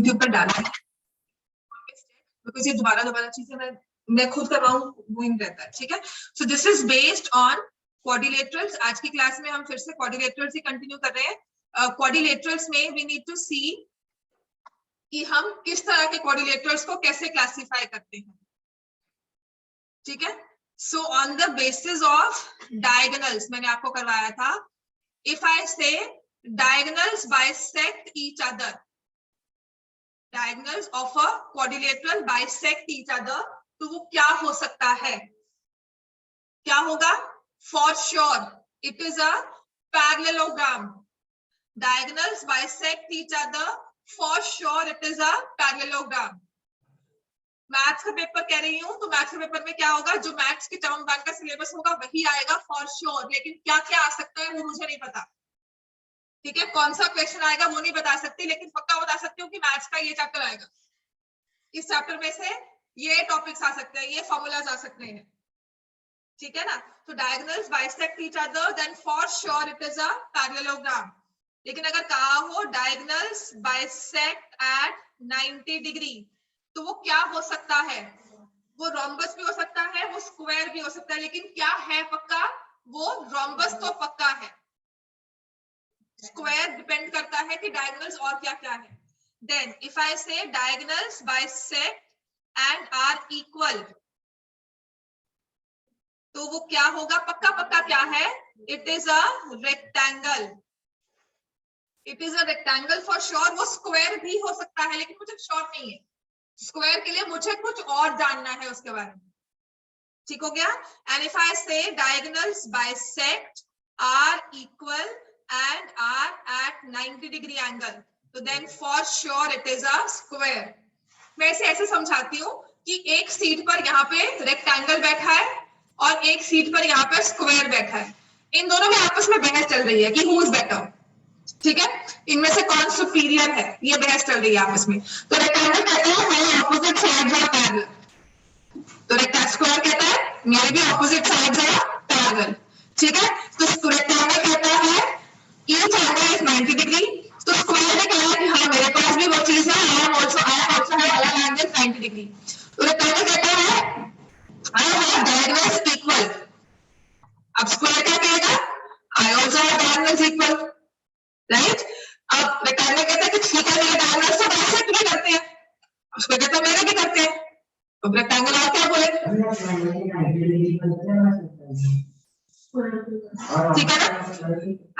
YouTube पर डाला है, बिकॉज ये दोबारा दोबारा चीजें मैं खुद कर रहा हूँ, वो ही रहता है, ठीक है। So this is based on quadrilaterals. आज की क्लास में हम फिर से क्वाड्रिलेटरल्स ही कंटिन्यू कर रहे हैं। क्वाड्रिलेटरल्स में वी नीड टू सी कि हम किस तरह के क्वाड्रिलेटरल्स को कैसे क्लासिफाई करते हैं, ठीक है। So on the basis of diagonals मैंने आपको करवाया था, if I say diagonals bisect each other, diagonals of a quadrilateral bisect each other, तो वो क्या हो सकता है, क्या होगा? For sure it is a parallelogram. Diagonals bisect each other, for sure it is a parallelogram. Maths का paper कह रही हूँ, तो मैथ्स के पेपर में क्या होगा, जो मैथ्स के टर्म वन का सिलेबस होगा वही आएगा फॉर श्योर, लेकिन क्या क्या आ सकता है वो मुझे नहीं पता, ठीक है। कौन सा क्वेश्चन आएगा वो नहीं बता सकती, लेकिन पक्का बता सकती हूँ कि मैथ्स का ये चैप्टर आएगा, इस चैप्टर में से ये टॉपिक्स आ सकते हैं, ये फॉर्मूलाज आ सकते हैं, ठीक है ना। तो diagonals bisect each other, then for sure it is a parallelogram. लेकिन अगर कहा हो डायगोनल्स बाइसेक्ट एट 90 डिग्री, तो वो क्या हो सकता है? वो रोम्बस भी हो सकता है, वो स्क्वायर भी हो सकता है, लेकिन क्या है पक्का? वो रोम्बस तो पक्का है, स्क्वायर डिपेंड करता है कि डायगोनल्स और क्या क्या है। Then if I say diagonals bisect and are equal, तो वो क्या होगा? पक्का पक्का क्या है? It is a rectangle, it is a rectangle for sure. वो स्क्वायर भी हो सकता है, लेकिन मुझे श्योर नहीं है, स्क्वायर के लिए मुझे कुछ और जानना है उसके बारे में, ठीक हो गया। And if I say diagonals bisect are equal and are at 90 degree angle, तो then for sure it is a square. मैं इसे ऐसे समझाती हूँ कि एक सीट पर यहाँ पे रेक्टेंगल बैठा है और एक सीट पर यहाँ पे स्क्वायर बैठा है, इन दोनों में आपस में बहस चल रही है कि हु इज बेटर, ठीक है, इनमें से कौन सुपीरियर है, ये बहस चल रही है आपस में। तो रेक्टेंगल कहता है मेरे ऑपोजिट साइड्स आर पैरेलल, तो रेक्टेंगल स्क्वायर कहता है मेरे भी ऑपोजिट साइड्स आर पैरेलल, ठीक है। तो रेक्टेंगल कहता है ईच एंगल इज 90 डिग्री, तो स्क्वायर ने कहा कि हाँ मेरे पास भी वो चीज है, आई also have all angles 90 degree. तो रेक्टेंगल कहता है आई हैव डायगोनल्स इक्वल, अब स्क्वायर क्या कहेगा? आई also have diagonals equal, right. अब रेक्टेंगल कहता है कि ठीक है मेरे डायगोनल्स तो बाइसेक्ट भी करते हैं, उसको कहता है मेरे भी करते हैं, तो रेक्टेंगल और क्या बोले? ठीक है ना।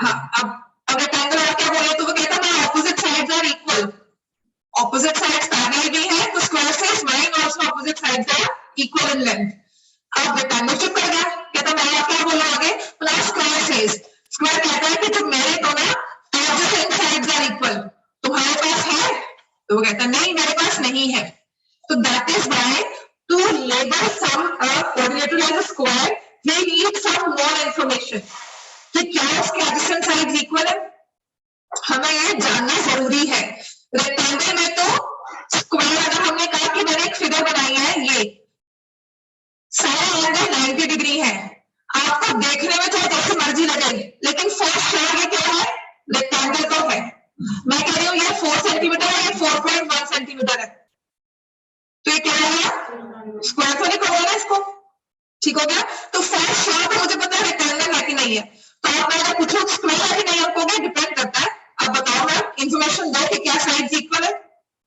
हाँ, अब रेक्टेंगल और क्या बोले? तो वो कहता है my opposite sides are equal, opposite sides parallel भी है, तो square says mine also opposite sides are equal in length. अब रेक्टेंगल चुप कर गया, कहता मैं क्या बोला आगे? प्लस स्क्वायर सेज, स्क्वायर कहता है कि जब मेरे दोनों एडजेसेंट साइड्स आर इक्वल, तुम्हारे पास है? तो वो कहता नहीं मेरे पास नहीं है। तो that is why to label some quadrilateral as a square we need some more information कि क्या उसके एडजेसेंट साइड्स इक्वल है, हमें ये जानना जरूरी है। रेक्टेंगल में तो स्क्वायर, अगर हमने कहा कि मैंने एक फिगर बनाई है, ये सारे एंगल 90 डिग्री है, आपको देखने में चाहे जैसे मर्जी लगे, लेकिन फर्स्ट श्योर ये क्या है? रेक्टेंगल तो है। मैं कह रही हूँ ये 4 सेंटीमीटर है, ये 4.1 सेंटीमीटर है, तो ये क्या है? स्क्वायर तो नहीं खोलना इसको, ठीक हो गया। तो फर्स्ट श्योर तो मुझे पता है रेक्टेंगल है कि नहीं है, तो आप अगर पूछो स्क्वायर है कि नहीं, आपको डिपेंड करता है। अब बताओ मैम, इंफॉर्मेशन दो कि क्या साइड्स इक्वल है,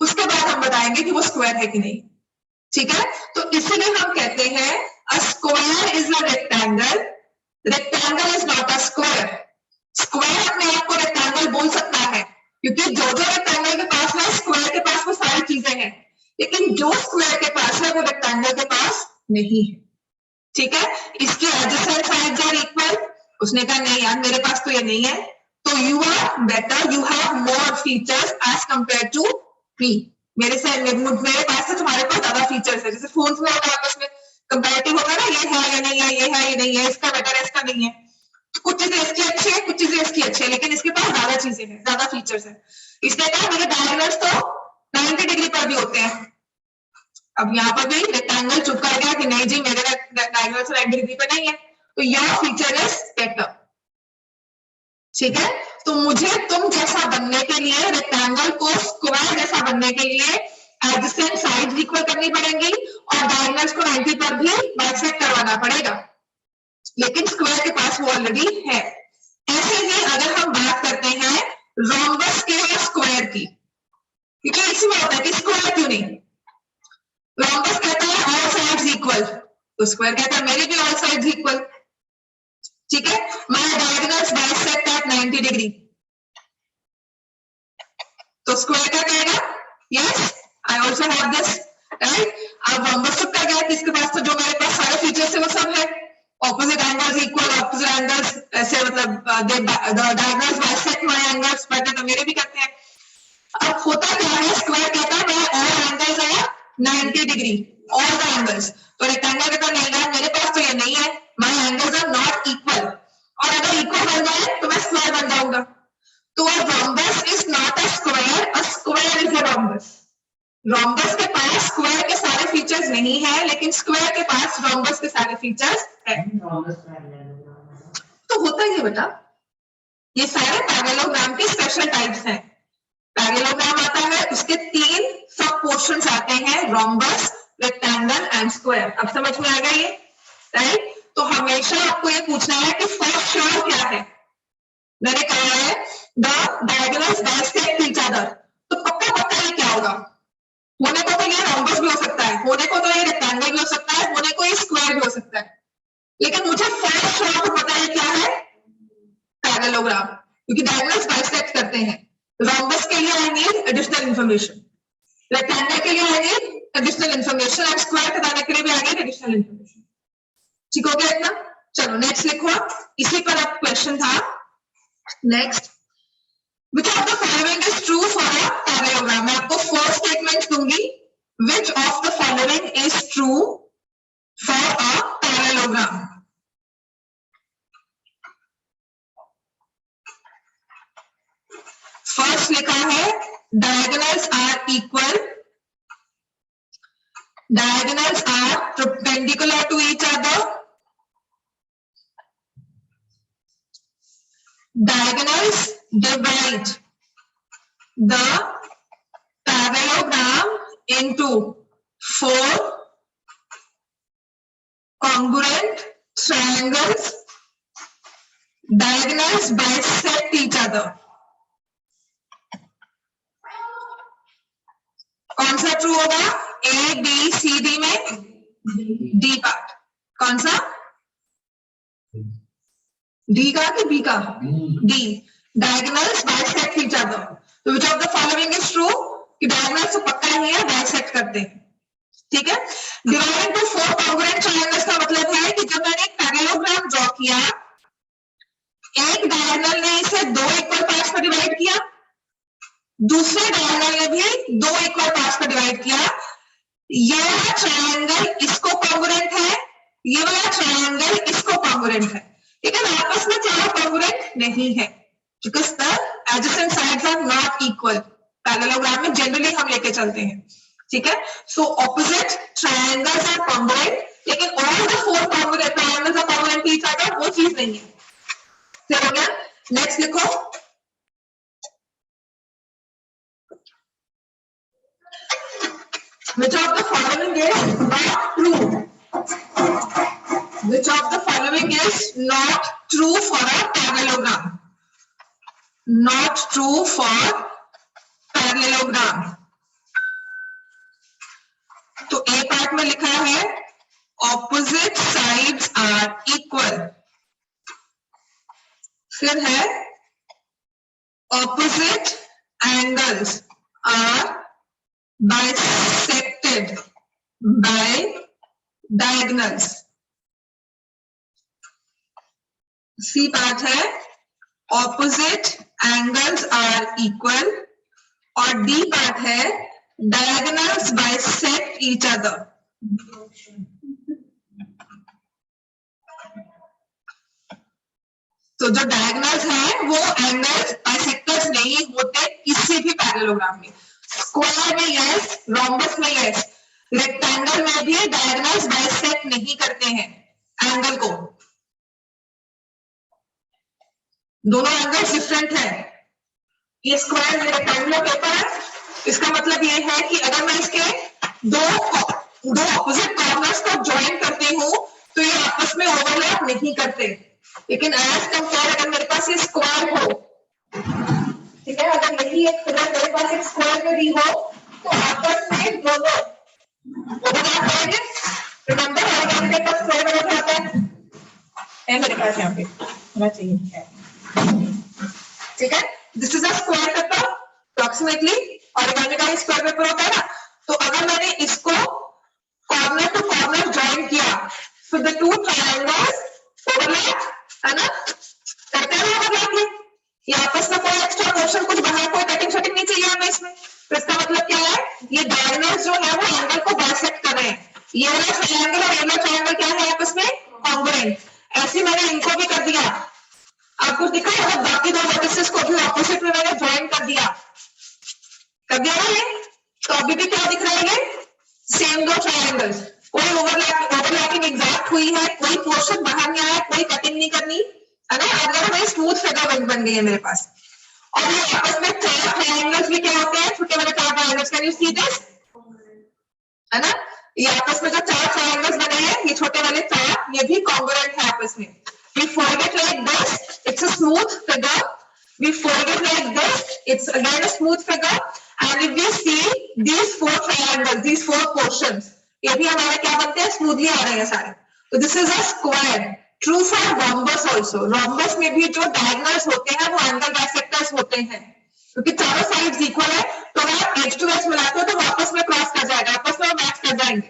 उसके बाद हम बताएंगे कि वो स्क्वायर है कि नहीं, ठीक है। तो इसलिए हम कहते हैं a square is a rectangle, rectangle is not a square. Square अपने आप को रेक्टेंगल बोल सकता है, क्योंकि जो जो रेक्टेंगल के पास है स्क्वायर के पास वो सारी चीजें हैं, लेकिन जो स्क्वायर के पास है वो रेक्टेंगल के पास नहीं है, ठीक है। इसकी एडजेसेंट साइड्स आर इक्वल, उसने कहा नहीं यार मेरे पास तो ये नहीं है, तो you are better, you have more features as compare to me, मेरे पास से तुम्हारे पास ज्यादा फीचर्स है। जैसे फोन्स में होता है आपस में कंपैरेटिव होता है ना, ये है ये नहीं है, ये है ये नहीं है, इसका बेटर है इसका नहीं है, तो कुछ चीजें इसकी अच्छी है कुछ चीजें इसकी अच्छी है, लेकिन इसके पास ज्यादा चीजें हैं, ज्यादा फीचर्स है। इसलिए कहा मेरे डायगोनल्स तो 90 डिग्री पर भी होते हैं। अब यहाँ पर भी रेक्टेंगल चुप कर गया कि नहीं जी मेरे डायगोनल से 90 डिग्री पे नहीं है, तो यह फीचर इज बेटर, ठीक है। तो मुझे तुम जैसा बनने के लिए, रेक्टेंगल को स्क्वायर जैसा बनने के लिए लेकिन स्क्वायर के पास वो ऑलरेडी है। ऐसे ही अगर हम बात करते हैं रोम्बस के और स्क्वायर की, क्योंकि इसमें होता है कि स्क्वायर क्यों नहीं, रोम्बस कहता है ऑल साइड्स इक्वल, तो स्क्वायर कहता है मेरी भी ऑल साइड्स इक्वल। ठीक है, my diagonals bisect at 90 degree, तो स्क्वायर क्या कहेगा, yes I also have this, right. अब रोम्बस तो क्या गया किसके पास, तो जो मेरे पास सारे फीचर्स है वो सब है, opposite angles equal, opposite angles ऐसे, मतलब diagonals bisect my angles, but तो मेरे भी करते हैं। अब होता क्या है, स्क्वायर कहता है मैं ऑल एंगल्स है 90 डिग्री, ऑल द एंगल्स, तो रेक्टेंगल कहता है नहीं यार मेरे पास तो ये नहीं है, my angles are not equal, और अगर इक्वल बन जाए तो मैं स्क्वायर बन जाऊंगा। तो a rhombus is not a square is a rhombus. Rhombus के पास स्क्वायर के सारे फीचर्स नहीं है, लेकिन स्क्वायर के पास रोम्बस के सारे फीचर्स है। तो होता ही है बेटा, ये सारे पैरेललोग्राम के स्पेशल टाइप्स हैं। पैरेललोग्राम आता है, उसके 3 सब पोर्शंस आते हैं, रोम्बस, रेक्टेंगल एंड स्क्वायर। अब समझ में आ गया ये, राइट। तो हमेशा आपको ये पूछना है कि फॉर श्योर क्या है। मैंने कहा है the diagonals bisect each other, तो पक्का पक्का ये क्या होगा, होने को तो ये रोम्बस भी हो सकता है, होने को तो ये रेक्टेंगल भी हो सकता है, होने को ये स्क्वायर भी हो सकता है, लेकिन मुझे फॉर श्योर तो पता है क्या है, पैरेललोग्राम, क्योंकि डायगोनल्स बाइसेक्ट करते हैं। रोम्बस के लिए I need additional information, rectangle के लिए आई नीड एडिशनल इंफॉर्मेशन, और स्क्वायर बताने के लिए भी आई नीड एडिशनल इंफॉर्मेशन। ठीक हो गया इतना, चलो नेक्स्ट लिखो, इसी पर अब क्वेश्चन था next. Which of the following is true for a parallelogram? मैं आपको 4 statements दूंगी, which of the following is true for a parallelogram? First लिखा है diagonals are equal, diagonals are perpendicular to each other, diagonals divide the parallelogram into 4 congruent triangles, diagonals bisect each other. कौन सा true होगा, A B C D में D part, कौन सा, D का कि बी का, D, diagonals bisect each other, तो which of the following is true, कि डायगोनल्स तो पक्का ही है, बाइसेक्ट करते हैं। ठीक है, डिवाइड इनटू 4 कॉन्ग्रुएंट ट्रायंगल्स का मतलब है कि जब मैंने एक पैरेललोग्राम ड्रॉ किया, एक डायगोनल ने इसे 2 इक्वल पार्ट्स में डिवाइड किया, दूसरे डायगोनल ने भी 2 इक्वल पार्ट्स में डिवाइड किया, ये वाला ट्रायंगल इसको कॉन्ग्रुएंट है, ये वाला ट्रायंगल इसको कॉन्ग्रुएंट है, लेकिन आपस में चारों कॉन्ग्रुएंट नहीं है, because the adjacent sides are not equal. Parallelogram में जनरली हम लेके चलते हैं, ठीक है। So opposite triangles are congruent, लेकिन all the 4 congruent triangles are congruent to each other, वो चीज नहीं है। ठीक हो गया, नेक्स्ट लिखो, which of the following is not true, which of the following is not true for a parallelogram, not true for parallelogram। तो ए part में लिखा है ऑपोजिट साइड्स आर इक्वल, फिर है opposite angles are bisected by diagonals। C part है opposite angles are equal, और D part है diagonals bisect each other। तो जो डायगोनल्स हैं वो एंगल्स बाइसेक्टर्स नहीं होते किसी भी पैरेललोग्राम में, स्क्वायर में यस, रोम्बस में यस, रेक्टेंगल में भी डायगोनल्स बाइसेक्ट नहीं करते हैं एंगल को, दोनों एंगल्स डिफरेंट है। ये स्क्वायर में रेक्टेंगुलर पेपर है, इसका मतलब ये है कि अगर मैं इसके दो ऑपोजिट कॉर्नर्स को ज्वाइन करती हूँ तो ये आपस में ओवरलैप नहीं करते। दोनों ओवरलैप करेंगे। रिमेंबर ऑर्गेनिक का स्क्वायर बराबर होता है मेरे पास यहाँ पे होना चाहिए, ठीक है। This is a square paper approximately, organic का स्क्वायर पेपर होता है ना। तो अगर मैंने इसको कॉर्नर टू कॉर्नर ज्वाइन किया, so the two triangles overlap, है ना, करते हैं ओवरलैप। ये आपस में कोई एक्स्ट्रा पोर्शन, कुछ बाहर कोई कटिंग शटिंग नहीं चाहिए हमें इसमें। तो इसका मतलब क्या है, ये डायगोनल्स जो है वो एंगल को बाइसेक्ट कर रहे हैं। ये वाला ट्रायंगल और ये वाला ट्रायंगल क्या है आपस में कॉन्ग्रुएंट। ऐसे मैंने इनको भी कर दिया, आपको दिखा है, बाकी दो वर्टिसेस को भी ऑपोजिट में मैंने ज्वाइन कर दिया ना ये। तो अभी भी क्या दिख रहा है, ये सेम दो ट्रायंगल्स, कोई ओवरलैपिंग एग्जैक्ट हुई है, कोई पोर्शन बाहर नहीं आया, कोई कटिंग नहीं करनी, है ना। अगर हमें स्मूथ फिगर बन गई है मेरे पास। और ये आपस में चार ट्रायंगल्स भी क्या होते हैं, छोटे वाले चार triangles, can you see this, है ना। ये आपस में जो चार ट्रायंगल्स बने हैं, ये छोटे वाले चार, ये भी कॉन्ग्रुएंट है आपस में। We fold it like this, it's a smooth figure. We fold it like this, it's again a smooth figure. And if we see these four triangles, these four portions, ये भी हमारे क्या बनते हैं, स्मूथली आ रहे हैं सारे। तो this is a square, true for rhombus also. Rhombus में भी जो डायगोनल्स होते हैं वो एंगल बाइसेक्टर्स होते हैं, क्योंकि चारों साइड्स इक्वल है। तो अगर एज टू एज मिलाते हो तो वापस में क्रॉस कर जाएगा, आपस में मैच कर जाएंगे।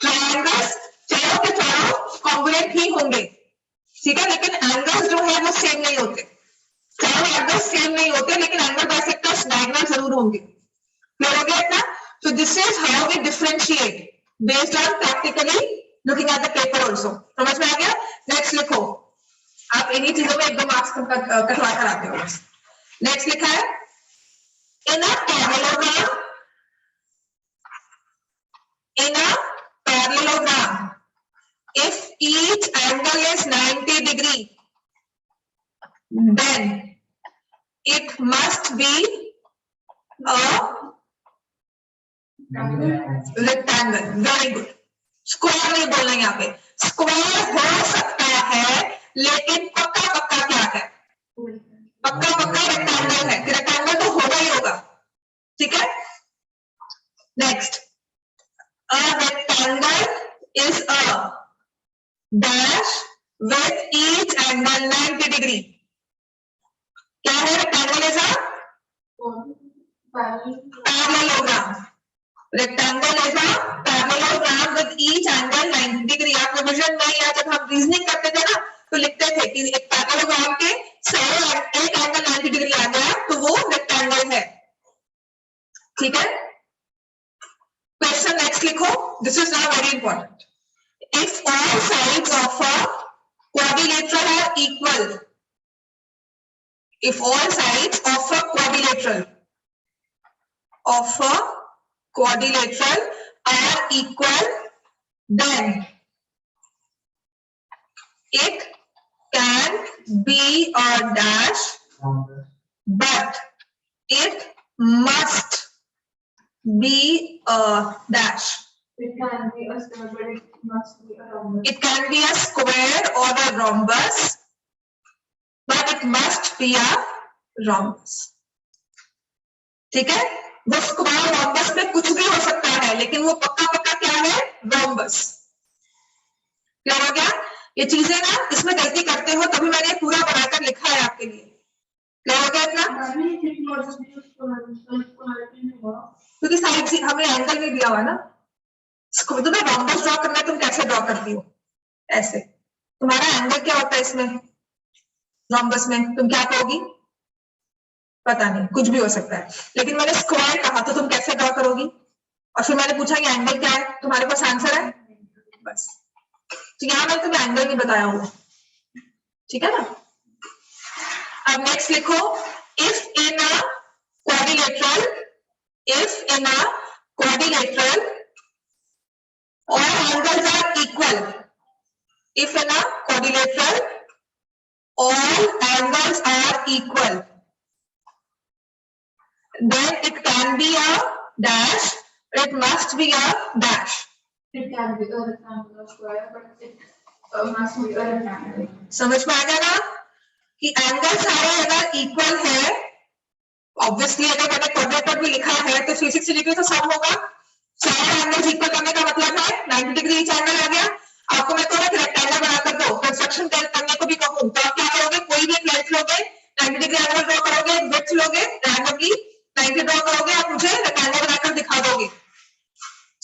ट्रायंगल्स चारों के चारों कॉन्ग्रुएंट ही होंगे, ठीक है, लेकिन एंगल्स जो है वो सेम नहीं होते। चारों एंगल्स सेम नहीं होते, लेकिन एंगल बाइसेक्टर्स डायगोनल जरूर होंगे। क्लियर हो गया इतना? So this is how we differentiate based on practically looking at the paper also. समझ में आ गया? नेक्स्ट लिखो, आप इन्हीं चीजों में एकदम मार्क्स कटवा कर आते हो। नेक्स्ट लिखा है, in a parallelogram, if each angle is 90 degree, then it must be a rectangle. Very good. Square नहीं बोलना यहाँ पे, स्क्वायर हो सकता है लेकिन पक्का पक्का क्या है, पक्का पक्का रेक्टेंगल है। रेक्टेंगल तो होगा ही होगा, ठीक है। Next, a rectangle is a dash with each angle 90 degree. क्या है rectangle? Is a parallelogram. Rectangle is a parallelogram with each angle 90 degree. आप रिवीजन में या जब हम रीजनिंग करते थे ना तो लिखते थे कि एक पैरेललोग्राम के सारे एक एंगल 90 डिग्री आ गया तो वो रेक्टेंगल है, ठीक है। क्वेश्चन नेक्स्ट लिखो, this is now very important. If all sides of a quadrilateral are equal, if all sides of a quadrilateral are equal, then it can be a dash, but it must be a dash. It can be a square, but it must be a rhombus. It can be a square or a rhombus, but it must be a rhombus. ठीक है, वो square rhombus में कुछ भी हो सकता है, लेकिन वो पक्का पक्का क्या है, रॉम्बस। क्लियर हो गया? ये चीजें ना इसमें गलती करते हो, तभी मैंने पूरा बनाकर लिखा है आपके लिए। क्लियर हो गया इतना? क्योंकि साइड हमें एंगल नहीं दिया हुआ ना, तुम्हें रॉम्बस ड्रॉ करना है, तुम कैसे ड्रॉ करती हो? ऐसे। तुम्हारा एंगल क्या होता है इसमें रॉम्बस में, तुम क्या कहोगी? पता नहीं, कुछ भी हो सकता है, लेकिन मैंने स्क्वायर कहा तो तुम कैसे ड्रॉ करोगी? और फिर मैंने पूछा कि एंगल क्या है, तुम्हारे पास आंसर है बस। तो यहां मैंने तुम्हें एंगल नहीं बताया हुआ, ठीक है ना। अब नेक्स्ट लिखो, if in a quadrilateral all angles are equal, if in a quadrilateral all angles are equal, then it can be a dash, it must be a dash. It can be a rectangular square, but it must be a rectangle. समझ में आ गया ना कि angle सारे अगर equal है, obviously अगर मैंने क्वाड्रेटर भी लिखा है तो 360 डिग्री तो सम होगा,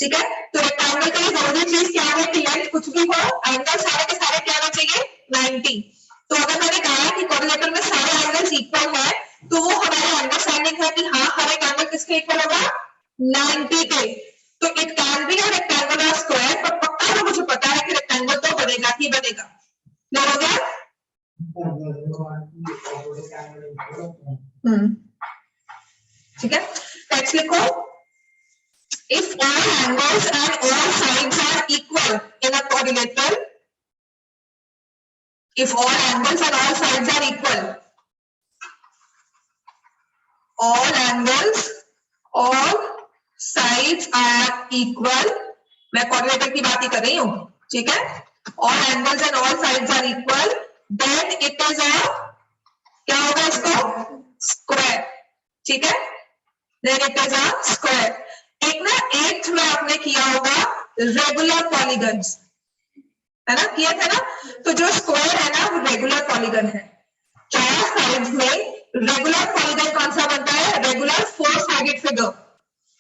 ठीक है। तो रेक्टेंगल के लिए जरूरी चीज क्या है कि लेंथ कुछ भी हो, एंगल सारे के सारे क्या होना चाहिए 90। तो अगर मैंने कहा है कि क्वाड्रिलेटरल में सारे एंगल्स इक्वल है तो वो हमारी अंडरस्टैंडिंग है कि हाँ हर एक एंगल किसके इक्वल होगा 90 के। तो it can be a rectangular square, पर पक्का तो मुझे पता है कि रेक्टेंगल तो बनेगा ही बनेगा। क्लियर हो गया? ठीक है, टेक्स्ट लिखो। If all angles and all sides are equal in a quadrilateral, if all angles and all sides are equal, all angles, all sides are equal, मैं quadrilateral की बात ही कर रही हूँ, ठीक है। All angles and all sides are equal, then it is a क्या होगा इसको स्क्वायर, ठीक है। Then it is a square. एक ना 8th में आपने किया होगा रेगुलर पॉलीगन्स, है ना, किया था ना। तो जो स्क्वायर है ना वो रेगुलर पॉलीगन है। चार साइड्स में रेगुलर पॉलीगन कौन सा बनता है? Regular four sided figure.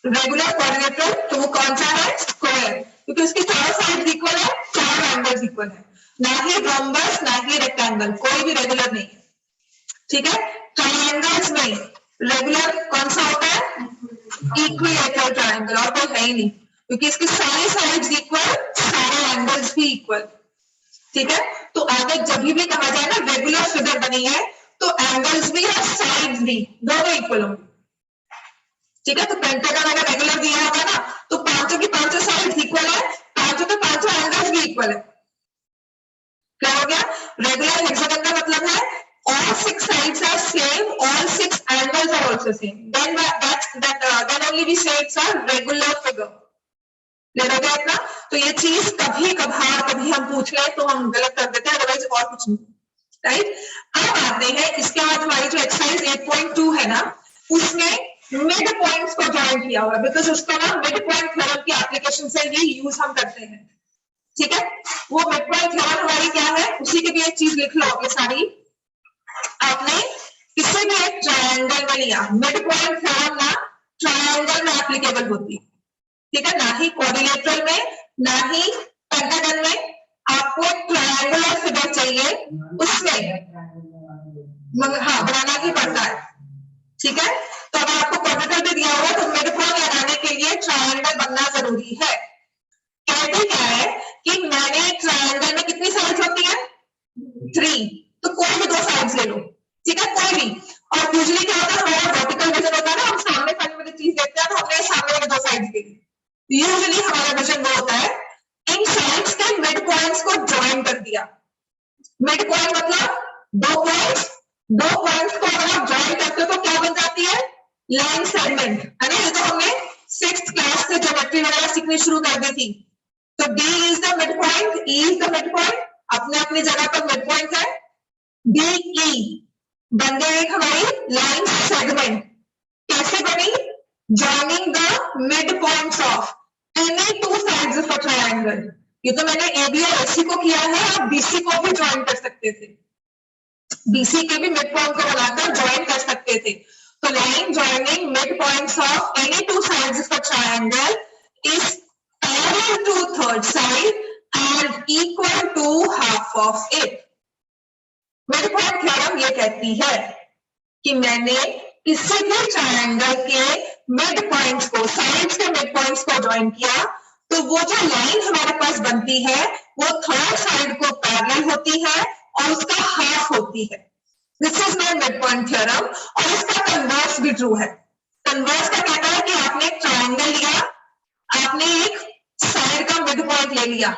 Regular quadrilateral तो वो कौन सा है? स्क्वायर, क्योंकि उसकी चारों साइड्स इक्वल है, चार एंगल्स इक्वल है। ना ही रोम्बस ना ही रेक्टेंगल, कोई भी रेगुलर नहीं है, ठीक है। ट्रायंगल्स में रेगुलर कौन सा होता है? इक्विलैटरल ट्रायंगल, और कोई है ही नहीं, क्योंकि इसकी सारी साइड्स इक्वल, सारे एंगल्स भी इक्वल, ठीक है। तो आगे जब भी कहा जाए ना रेगुलर फिगर बनी है तो एंगल्स भी और साइड्स भी दोनों इक्वल होंगे, ठीक है। तो पेंटागन अगर रेगुलर दिया होगा ना तो पांचों की पांचों साइड्स इक्वल है, पांचों के पांचों एंगल्स भी इक्वल है। क्या हो गया? रेगुलर हेक्सागन का मतलब है all six sides are same, all six angles are also same, then then only we say it's a regular figure। Clear हो गया इतना? तो ये चीज कभी कभार कभी हम पूछ ले तो हम गलत कर देते हैं, अदरवाइज और कुछ नहीं, राइट। अब आते हैं इसके बाद हमारी जो एक्सरसाइज 8.2 है ना उसमें मिड पॉइंट्स को ज्वाइन किया हुआ है, बिकॉज उसका ना मिड पॉइंट थ्योरम की एप्लीकेशन से ही यूज हम करते हैं, ठीक है। वो मिड पॉइंट थ्योरम हमारी क्या है उसी के भी एक चीज लिख लो आपने सारी। आपने किसी भी एक ट्रायंगल में लिया, मिड पॉइंट थ्योरम ना ट्रायंगल में एप्लीकेबल होती है, ठीक है, ना ही क्वाड्रिलेटरल में ना ही पेंटागन में। आपको एक ट्रायंगुलर फिगर चाहिए उसमें हाँ बनाना ही पड़ता है, ठीक है। तो अगर आपको क्वाड्रिलेटरल भी दिया हुआ तो मिड पॉइंट लगाने के लिए ट्रायंगल बनना जरूरी है। कहते क्या है कि मैंने ट्रायंगल में कितनी साइड्स होती है 3, तो कोई भी 2 साइड्स ले लो, ठीक है, कोई भी। और यूजुअली क्या होता है हमारा वर्टिकल विजन होता है ना, हम सामने सामने वाली चीज देखते हैं तो हमने सामने वाली 2 साइड्स देखी। यूजुअली हमारा विजन वो होता है इन साइड्स के मिड पॉइंट्स को ज्वाइन कर दिया। मिड पॉइंट मतलब 2 पॉइंट्स को अगर आप ज्वाइन करते हो तो क्या बन जाती है लाइन सेगमेंट, है ना। ये तो हमने 6th क्लास से ज्योमेट्री वगैरह सीखनी शुरू कर दी थी। तो D is the mid point, E is the mid point, अपने अपनी जगह पर मिड पॉइंट है। DE बन गई हमारी लाइन सेगमेंट। कैसे बनी? Joining the mid points of any 2 sides of a triangle. ये तो मैंने AB और AC को किया है, आप BC को भी ज्वाइन कर सकते थे, BC के भी मिड पॉइंट को बनाकर ज्वाइन कर सकते थे। तो line joining mid points of any 2 sides of a triangle is parallel to third side and equal to half of it। Mid point theorem ये कहती है कि मैंने किसी भी ट्रायंगल के मिड पॉइंट्स को, साइड्स के मिड पॉइंट्स को ज्वाइन किया तो वो जो लाइन हमारे पास बनती है वो थर्ड साइड को पैरेलल होती है और उसका हाफ होती है। This is my mid point theorem. और इसका कन्वर्स भी ट्रू है। कन्वर्स का कहता है कि आपने एक ट्रायंगल लिया, आपने एक साइड का मिड पॉइंट ले लिया,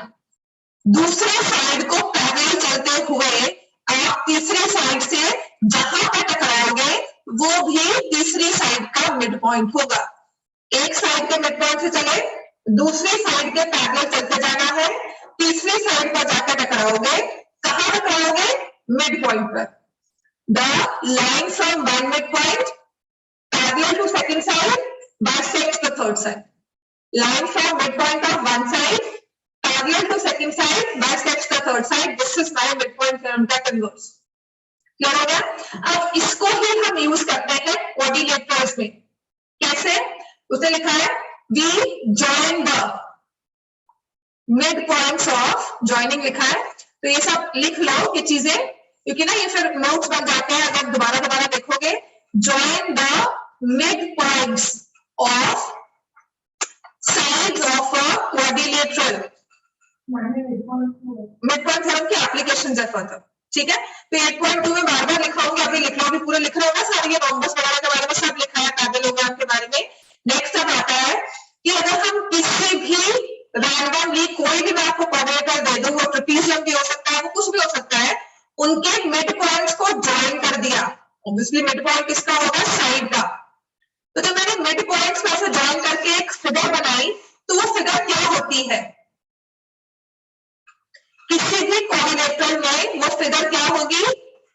दूसरे साइड को पैरेलल चलते हुए आप तीसरी साइड से जहां पर टकराओगे वो भी तीसरी साइड का मिड पॉइंट होगा। एक साइड के मिड पॉइंट से चले, दूसरी साइड के पैरेलल चलते जाना है, तीसरी साइड पर जाकर टकराओगे, कहां टकराओगे? मिड पॉइंट पर। The line from one mid point parallel to second side bisects the third side. Line from midpoint of one side parallel to second side bisects the third side. This is my midpoint theorem का converse। Clear हो गया? अब इसको ही हम use करते हैं quadrilaterals में। कैसे? उसने लिखा है we join the mid points of, joining लिखा है तो ये सब लिख लो ये चीजें, क्योंकि ना ये फिर नोट्स बन जाते हैं अगर दोबारा दोबारा देखोगे। Join the mid points of sides of a quadrilateral. Mid point theorem की एप्लीकेशन है फर्दर, ठीक है। तो 8.2 में बार बार लिखाऊंगी, अभी लिख लो, अभी पूरा लिख रहे हो ना सारे, ये रोम्बस वगैरह के बारे में सब लिखा है, पैरेललोग्राम के बारे में। नेक्स्ट अब आता है कि अगर हम किसी भी रैंडमली कोई भी मैं आपको क्वाड्रिलेटरल दे दूं, वो ट्रेपेजियम भी हो सकता है, वो कुछ भी हो सकता है, उनके मिड पॉइंट्स को ज्वाइन कर दिया। ऑब्वियसली मिड पॉइंट किसका होगा, साइड का। तो जब मैंने मिड पॉइंट्स में ऐसे ज्वाइन करके एक फिगर बनाई तो वो फिगर क्या होती है, किसी भी क्वाड्रिलेटरल में वो फिगर क्या होगी,